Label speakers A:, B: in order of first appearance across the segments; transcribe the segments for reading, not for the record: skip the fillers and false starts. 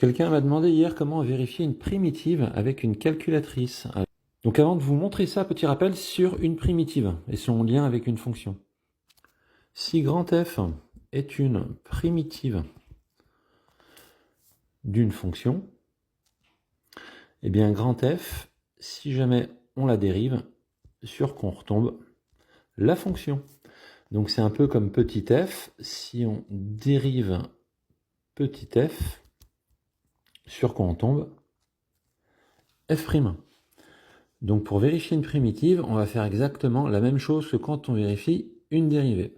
A: Quelqu'un m'a demandé hier comment vérifier une primitive avec une calculatrice. Donc avant de vous montrer ça, petit rappel sur une primitive et son lien avec une fonction. Si grand F est une primitive d'une fonction, eh bien grand F, si jamais on la dérive, sur quoi on retombe? La fonction. Donc c'est un peu comme petit f, si on dérive petit f, sur quoi on tombe? F'. Donc pour vérifier une primitive, on va faire exactement la même chose que quand on vérifie une dérivée.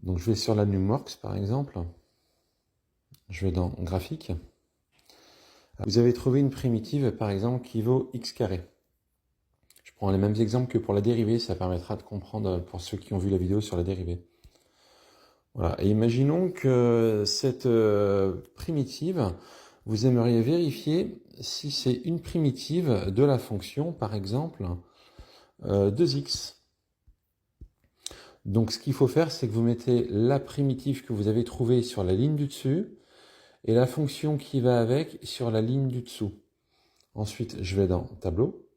A: Donc je vais sur la numworks par exemple, je vais dans graphique. Vous avez trouvé une primitive par exemple qui vaut x carré. Je prends les mêmes exemples que pour la dérivée, ça permettra de comprendre pour ceux qui ont vu la vidéo sur la dérivée. Voilà, et imaginons que cette primitive, vous aimeriez vérifier si c'est une primitive de la fonction, par exemple, 2x. Donc ce qu'il faut faire, c'est que vous mettez la primitive que vous avez trouvée sur la ligne du dessus, et la fonction qui va avec sur la ligne du dessous. Ensuite, je vais dans Tableau.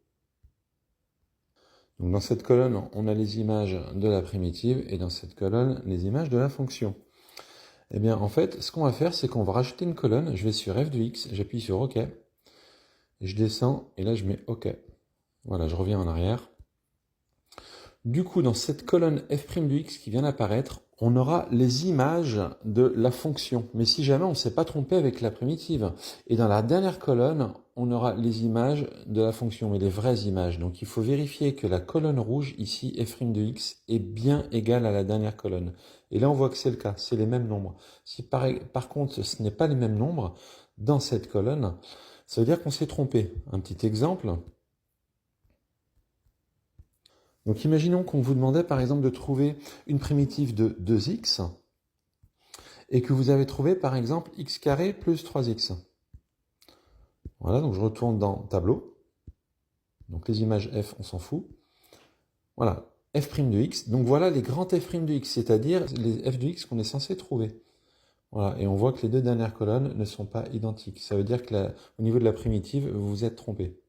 A: Donc dans cette colonne, on a les images de la primitive, et dans cette colonne, les images de la fonction. Eh bien, en fait, ce qu'on va faire, c'est qu'on va rajouter une colonne. Je vais sur f de x, j'appuie sur OK. Je descends, et là, je mets OK. Voilà, je reviens en arrière. Du coup, dans cette colonne f' de x qui vient d'apparaître, on aura les images de la fonction. Mais si jamais on ne s'est pas trompé avec la primitive. Et dans la dernière colonne, on aura les images de la fonction, mais les vraies images. Donc il faut vérifier que la colonne rouge, ici, f' de x, est bien égale à la dernière colonne. Et là, on voit que c'est le cas, c'est les mêmes nombres. Si par contre, ce n'est pas les mêmes nombres dans cette colonne, ça veut dire qu'on s'est trompé. Un petit exemple. Donc imaginons qu'on vous demandait par exemple de trouver une primitive de 2x et que vous avez trouvé par exemple x carré plus 3x. Voilà, donc je retourne dans Tableau. Donc les images f, on s'en fout. Voilà, f' de x. Donc voilà les grands f' de x, c'est-à-dire les f de x qu'on est censé trouver. Voilà, et on voit que les deux dernières colonnes ne sont pas identiques. Ça veut dire que au niveau de la primitive, vous vous êtes trompé.